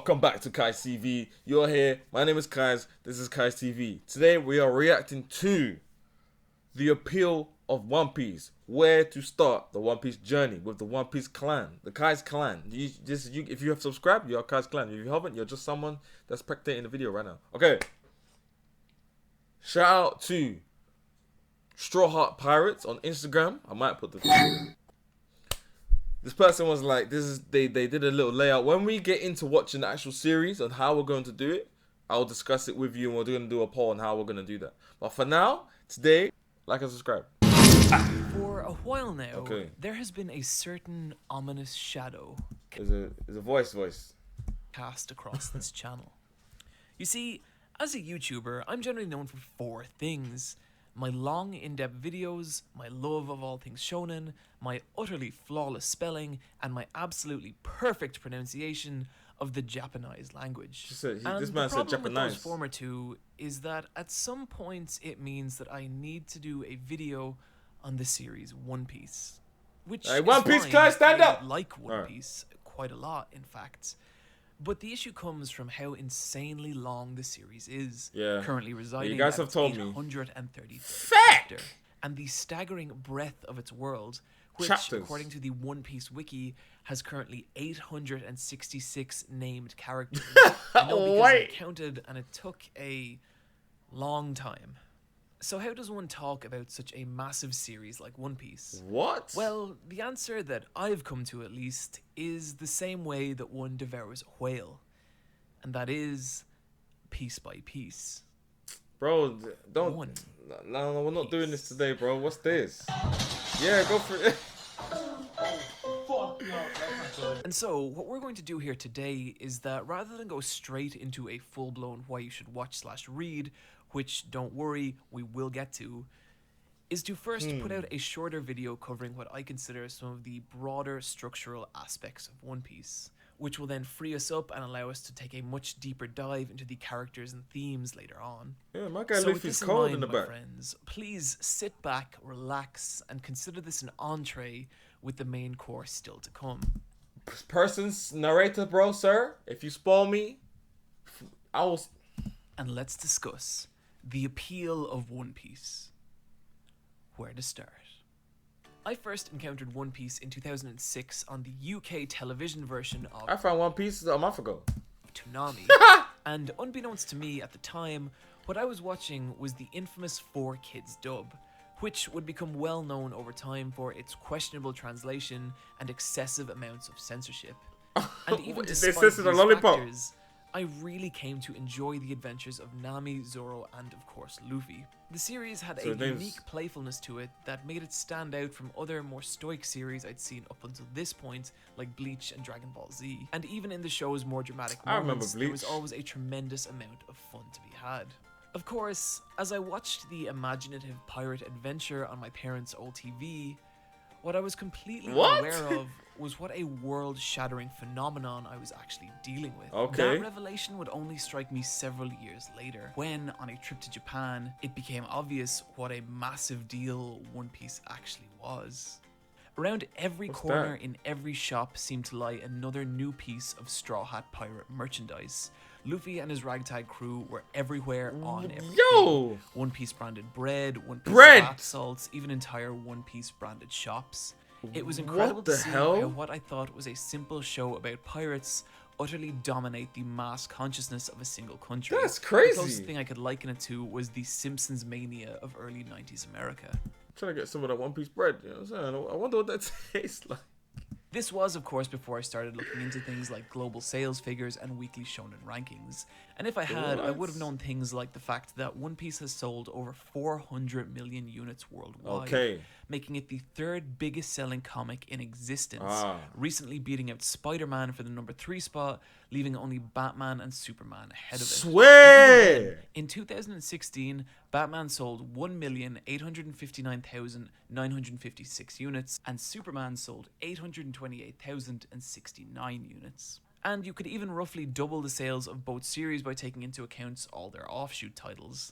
welcome back to Kai's TV. You're here. My name is Kai's. This is Kai's TV. Today we are reacting to the appeal of One Piece. Where to start the One Piece journey with the One Piece clan, the Kai's clan. If you have subscribed, you're Kai's clan. If you haven't, you're just someone that's spectating the video right now. Okay. Shout out to Straw Hat Pirates on Instagram. I might put the video. This person was like, they did a little layout. When we get into watching the actual series and how we're going to do it, I'll discuss it with you and we're going to do a poll on how we're going to do that. But for now, today, like and subscribe. For a while now, there has been a certain ominous shadow There's a voice. cast across this channel. You see, as a YouTuber, I'm generally known for four things: my long, in-depth videos, my love of all things shonen, my utterly flawless spelling, and my absolutely perfect pronunciation of the Japanese language. This man said the problem with Japanese. those former two is that at some points it means that I need to do a video on the series One Piece. Which Hey, is One Piece fine. guys, stand I up! like One Piece quite a lot, in fact. But the issue comes from how insanely long the series is. Yeah. Currently residing You guys at have told me. 830 Fact! chapter, and the staggering breadth of its world, which, Chapters. according to the One Piece wiki, has currently 866 named characters. I know because I counted, and it took a long time. So how does one talk about such a massive series like One Piece? What? Well, the answer that I've come to, at least, is the same way that one devours a whale. And that is piece by piece. Bro, don't. One No, we're not doing this today, bro. What's this? Yeah, go for it. And so, what we're going to do here today is that rather than go straight into a full-blown why you should watch/read, which, don't worry, we will get to, is to first put out a shorter video covering what I consider some of the broader structural aspects of One Piece, which will then free us up and allow us to take a much deeper dive into the characters and themes later on. Yeah, my guy So with Luffy's this cold in in mind, the my back. friends, please sit back, relax, and consider this an entree with the main course still to come. Person's narrator, bro, sir. If you spoil me, I will. And let's discuss the appeal of One Piece. Where to start? I first encountered One Piece in 2006 on the UK television version of I found One Piece a month ago. Toonami. And unbeknownst to me at the time, what I was watching was the infamous 4Kids dub, which would become well known over time for its questionable translation and excessive amounts of censorship. And even They despite censored a these lollipop. factors, I really came to enjoy the adventures of Nami, Zoro, and of course Luffy. The series had So a his name's- unique playfulness to it that made it stand out from other more stoic series I'd seen up until this point, like Bleach and Dragon Ball Z. And even in the show's more dramatic I remember moments, there was Bleach. always a tremendous amount of fun to be had. Of course, as I watched the imaginative pirate adventure on my parents' old TV, what I was completely unaware of was what a world-shattering phenomenon I was actually dealing with. Okay. That revelation would only strike me several years later, when, on a trip to Japan, it became obvious what a massive deal One Piece actually was. Around every corner in every shop seemed to lie another new piece of Straw Hat Pirate merchandise. Luffy and his ragtag crew were everywhere on everything. Yo! One Piece branded bread, One Piece Bread! bath salts, even entire One Piece branded shops. It was incredible What to the see hell? how what I thought was a simple show about pirates utterly dominate the mass consciousness of a single country. That's The crazy. closest thing I could liken it to was the Simpsons mania of early 90s America. I'm trying to get some of that One Piece bread. You know what I'm saying? I wonder what that tastes like. This was, of course, before I started looking into things like global sales figures and weekly shonen rankings. And if I had, I would have known things like the fact that One Piece has sold over 400 million units worldwide, Okay. making it the third biggest selling comic in existence, recently beating out Spider-Man for the number 3 spot, leaving only Batman and Superman ahead of it. Swear! In 2016, Batman sold 1,859,956 units, and Superman sold 828,069 units. And you could even roughly double the sales of both series by taking into account all their offshoot titles.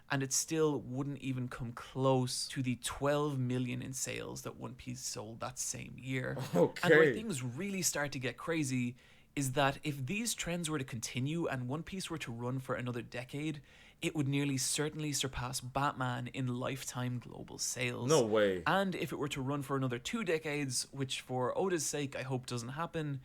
And it still wouldn't even come close to the 12 million in sales that One Piece sold that same year. Okay. And where things really start to get crazy is that if these trends were to continue and One Piece were to run for another decade, it would nearly certainly surpass Batman in lifetime global sales. No way. And if it were to run for another 2 decades, which for Oda's sake I hope doesn't happen,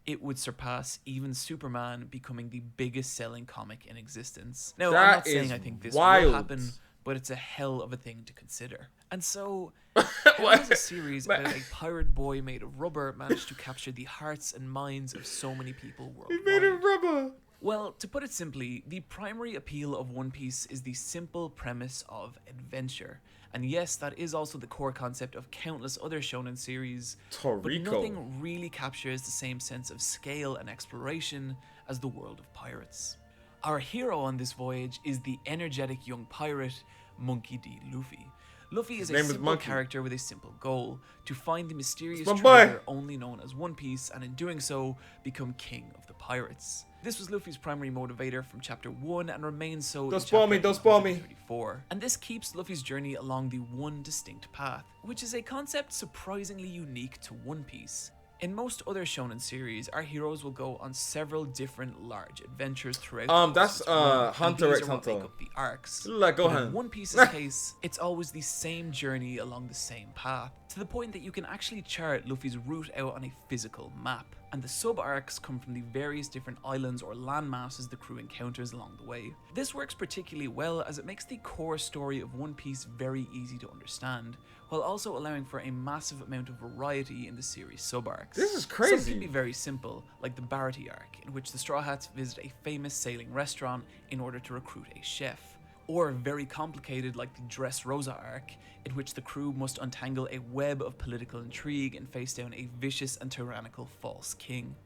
it would surpass even Superman, becoming the biggest selling comic in existence. Now, I'm That not saying is I think this wild. will happen, but it's a hell of a thing to consider. And so, how does a series about a pirate boy made of rubber manage to capture the hearts and minds of so many people He worldwide? made it rubber. Well, to put it simply, the primary appeal of One Piece is the simple premise of adventure. And yes, that is also the core concept of countless other shonen series, but Toriko. nothing really captures the same sense of scale and exploration as the world of pirates. Our hero on this voyage is the energetic young pirate, Monkey D. Luffy. Luffy is a name is simple Monkey. character with a simple goal: to find the mysterious It's my boy. treasure only known as One Piece, and in doing so, become king of the pirates. This was Luffy's primary motivator from chapter 1 and remains so Don't in spoil chapter me, don't spoil me. 34. And this keeps Luffy's journey along the one distinct path, which is a concept surprisingly unique to One Piece. In most other shonen series, our heroes will go on several different large adventures throughout. That's Hunter x What Hunter. make up the arcs. Look like But Gohan. in One Piece's case, it's always the same journey along the same path, to the point that you can actually chart Luffy's route out on a physical map. And the sub-arcs come from the various different islands or land masses the crew encounters along the way. This works particularly well as it makes the core story of One Piece very easy to understand, while also allowing for a massive amount of variety in the series sub-arcs. This is Some crazy. can be very simple, like the Barati arc, in which the Straw Hats visit a famous sailing restaurant in order to recruit a chef. Or very complicated, like the Dressrosa arc, in which the crew must untangle a web of political intrigue and face down a vicious and tyrannical false king.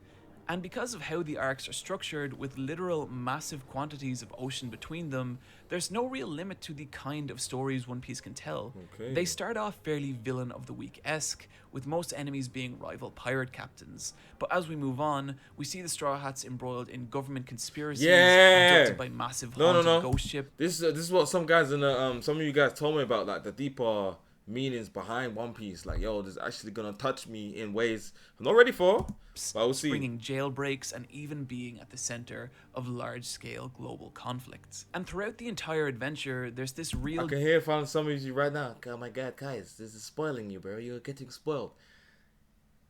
And because of how the arcs are structured, with literal massive quantities of ocean between them, there's no real limit to the kind of stories One Piece can tell. Okay. They start off fairly villain of the week-esque, with most enemies being rival pirate captains. But as we move on, we see the Straw Hats embroiled in government conspiracies, Yeah. abducted by massive No, haunted ghost ship. This is what some guys in the some of you guys told me about, like the deeper meanings behind One Piece. Like, yo, this is actually gonna touch me in ways I'm not ready for, but we'll see. Bringing jailbreaks and even being at the center of large-scale global conflicts. And throughout the entire adventure, there's this real I can hear from some of you right now. Oh my god, guys, this is spoiling you, bro. You're getting spoiled.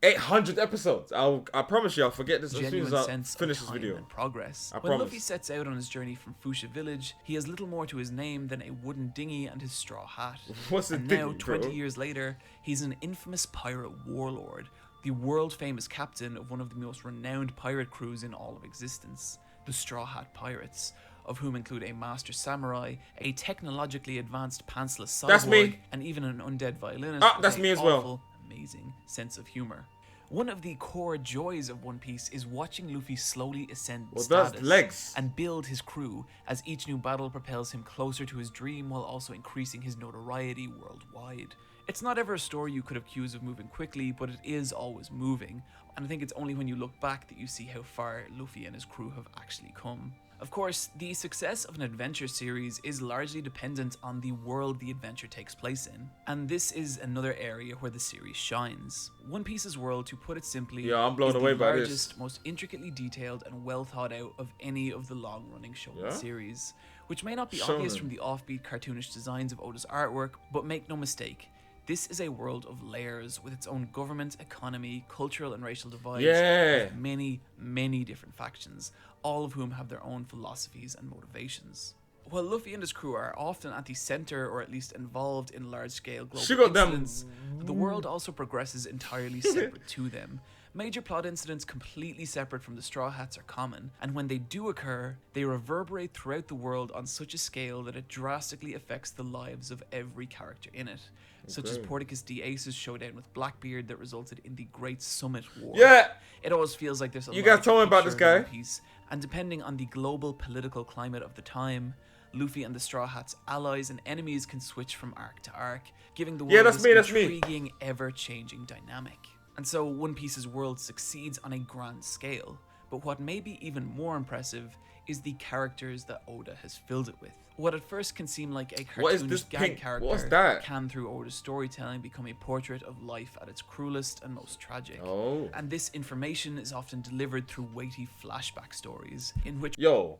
800 episodes. I promise you, I'll forget this as soon genuine as I sense finish of this time video. and progress. I When promise. Luffy sets out on his journey from Fuchsia Village, he has little more to his name than a wooden dinghy and his straw hat. What's a and dinghy, now, 20 bro? years later, he's an infamous pirate warlord, the world-famous captain of one of the most renowned pirate crews in all of existence, the Straw Hat Pirates, of whom include a master samurai, a technologically advanced pantsless cyborg, That's me. and even an undead violinist Ah, with that's a me as well. awful, amazing sense of humor. One of the core joys of One Piece is watching Luffy slowly ascend in Well, that's status legs. and build his crew, as each new battle propels him closer to his dream while also increasing his notoriety worldwide. It's not ever a story you could accuse of moving quickly, but it is always moving, and I think it's only when you look back that you see how far Luffy and his crew have actually come. Of course, the success of an adventure series is largely dependent on the world the adventure takes place in, and this is another area where the series shines. One Piece's world, to put it simply, Yeah, I'm blown is away the by this. largest, most intricately detailed and well thought out of any of the long-running shonen Yeah? series, which may not be obvious Shonen. from the offbeat cartoonish designs of Oda's artwork, but make no mistake, this is a world of layers with its own government, economy, cultural and racial divides, Yeah. with many, many different factions, all of whom have their own philosophies and motivations. While Luffy and his crew are often at the center or at least involved in large-scale global She got them- incidents, the world also progresses entirely separate to them. Major plot incidents completely separate from the Straw Hats are common, and when they do occur, they reverberate throughout the world on such a scale that it drastically affects the lives of every character in it, such as Okay. Porticus D. Ace's showdown with Blackbeard that resulted in the Great Summit War. Yeah. It always feels like there's a You guys larger told me about picture this guy. in One Piece, and depending on the global political climate of the time, Luffy and the Straw Hats' allies and enemies can switch from arc to arc, giving the world Yeah, that's this me, that's me. intriguing, ever-changing dynamic. And so One Piece's world succeeds on a grand scale, But what may be even more impressive is the characters that Oda has filled it with. What at first can seem like a What is this cartoonish gag pink? character What's that? can, through Oda's storytelling, become a portrait of life at its cruelest and most tragic. Oh. And this information is often delivered through weighty flashback stories, in which Yo,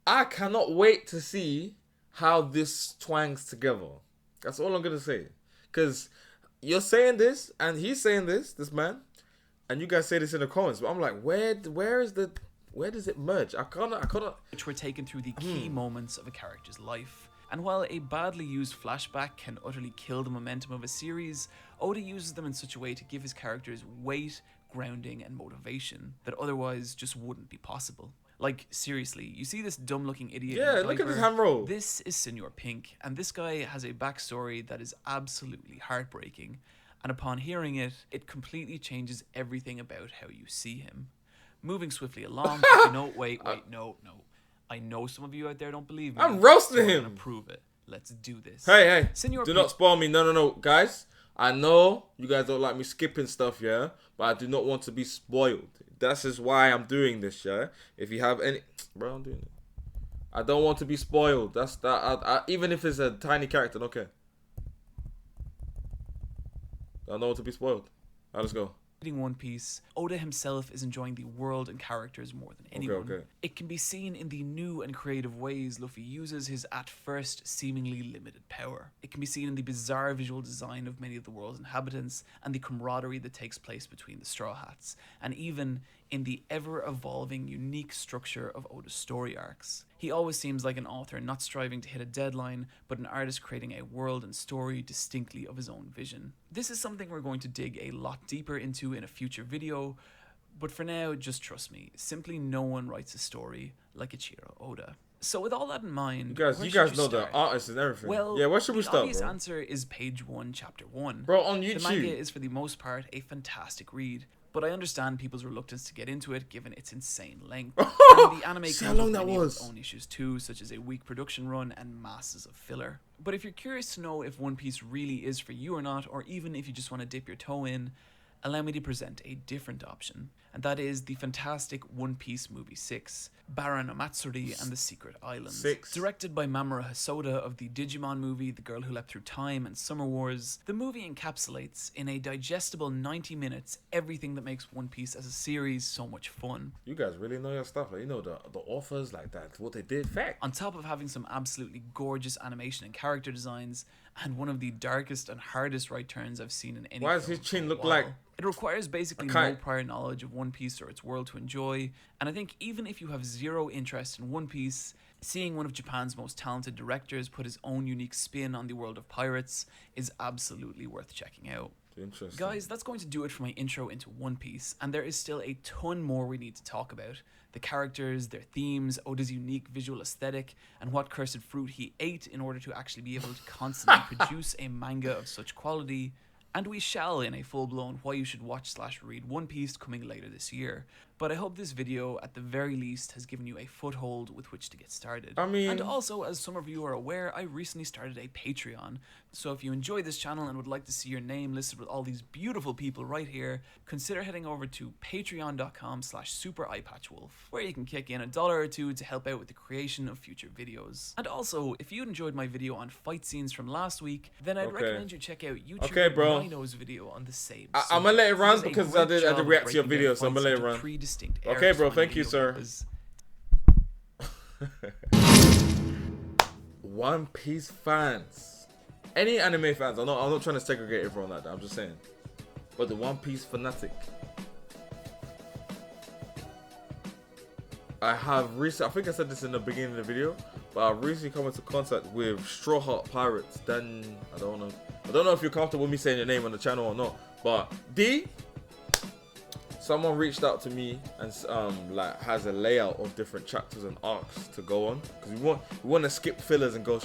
I cannot wait to see how this twangs together. That's all I'm gonna say. Cause you're saying this, and he's saying this man, and you guys say this in the comments. But I'm like, where does it merge? I can't. which were taken through the key moments of a character's life. And while a badly used flashback can utterly kill the momentum of a series, Oda uses them in such a way to give his characters weight, grounding, and motivation that otherwise just wouldn't be possible. Like, seriously, you see this dumb-looking idiot in a Yeah, look at diaper? this hand roll. This is Senor Pink, and this guy has a backstory that is absolutely heartbreaking. And upon hearing it, it completely changes everything about how you see him. Moving swiftly along, actually, no, wait, no. I know some of you out there don't believe me. I'm roasting so I'm him. gonna prove it. Let's do this. Hey, Senor do Pink. not spoil me. No, guys. I know you guys don't like me skipping stuff, yeah, but I do not want to be spoiled. That's just why I'm doing this, yeah. If you have any, bro, I'm doing it. I don't want to be spoiled. That's that. Even if it's a tiny character, I don't care. I don't want to be spoiled. Alright, let's go. Reading One Piece, Oda himself is enjoying the world and characters more than anyone. Okay. It can be seen in the new and creative ways Luffy uses his at first seemingly limited power. It can be seen in the bizarre visual design of many of the world's inhabitants and the camaraderie that takes place between the Straw Hats, and even in the ever-evolving unique structure of Oda's story arcs. He always seems like an author not striving to hit a deadline, but an artist creating a world and story distinctly of his own vision. This is something we're going to dig a lot deeper into in a future video, but for now, just trust me, simply no one writes a story like Ichiro Oda. So with all that in mind, You where guys should know start? the artists and everything. Well, yeah, where should we the start, obvious bro? answer is page 1, chapter 1. Bro, on The manga YouTube. is for the most part a fantastic read, but I understand people's reluctance to get into it given its insane length. And the anime See how comes long with that many of was. its own issues too, such as a weak production run and masses of filler. But if you're curious to know if One Piece really is for you or not, or even if you just want to dip your toe in, allow me to present a different option, and that is the fantastic One Piece Movie 6, Bara no Matsuri and the Secret Islands. 6. Directed by Mamoru Hosoda of the Digimon movie The Girl Who Leapt Through Time and Summer Wars, the movie encapsulates, in a digestible 90 minutes, everything that makes One Piece as a series so much fun. You guys really know your stuff. Like, you know the authors, like that, what they did. Fact. On top of having some absolutely gorgeous animation and character designs, and one of the darkest and hardest right turns I've seen in any Why does film his chin for a look while. like It requires basically a no kite? prior knowledge of One Piece or its world to enjoy, and I think even if you have zero interest in One Piece, seeing one of Japan's most talented directors put his own unique spin on the world of pirates is absolutely worth checking out. Interesting. Guys, that's going to do it for my intro into One Piece, and there is still a ton more we need to talk about. The characters, their themes, Oda's unique visual aesthetic, and what cursed fruit he ate in order to actually be able to constantly produce a manga of such quality. And we shall in a full-blown why you should watch/read One Piece coming later this year. But I hope this video, at the very least, has given you a foothold with which to get started. I mean- And also, as some of you are aware, I recently started a Patreon. So if you enjoy this channel and would like to see your name listed with all these beautiful people right here, consider heading over to patreon.com/super eyepatchwolf, where you can kick in $1 or $2 to help out with the creation of future videos. And also, if you enjoyed my video on fight scenes from last week, then I'd Okay. recommend you check out YouTuber Okay, bro. Nino's video on the same. I'm gonna let it run He does a because great I did job of react to your breaking video, down so I'm gonna fights let it into run. 3 distinct Okay, arcs bro, on thank you, video sir. because One Piece fans, any anime fans. I'm not trying to segregate everyone like that. I'm just saying. But the One Piece fanatic, I think I said this in the beginning of the video, but I've recently come into contact with Straw Hat Pirates. Then I don't know if you're comfortable with me saying your name on the channel or not. But someone reached out to me and like has a layout of different chapters and arcs to go on, because we want to skip fillers and go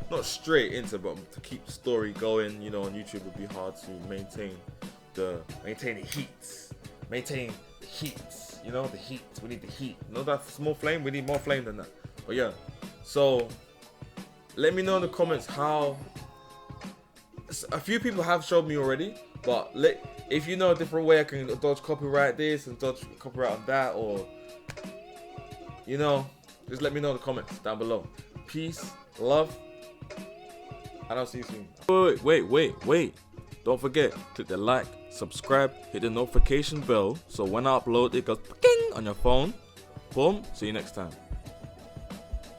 not straight into, but to keep the story going. You know, on YouTube it would be hard to maintain the heat. You know, the heat. We need the heat. You know that small flame? We need more flame than that. But yeah. So let me know in the comments how. A few people have showed me already, But if you know a different way I can dodge copyright this and dodge copyright on that, or just let me know in the comments down below. Peace, love, and I'll see you soon. Wait. Don't forget, click the like, subscribe, hit the notification bell so when I upload it goes ping on your phone. Boom, see you next time.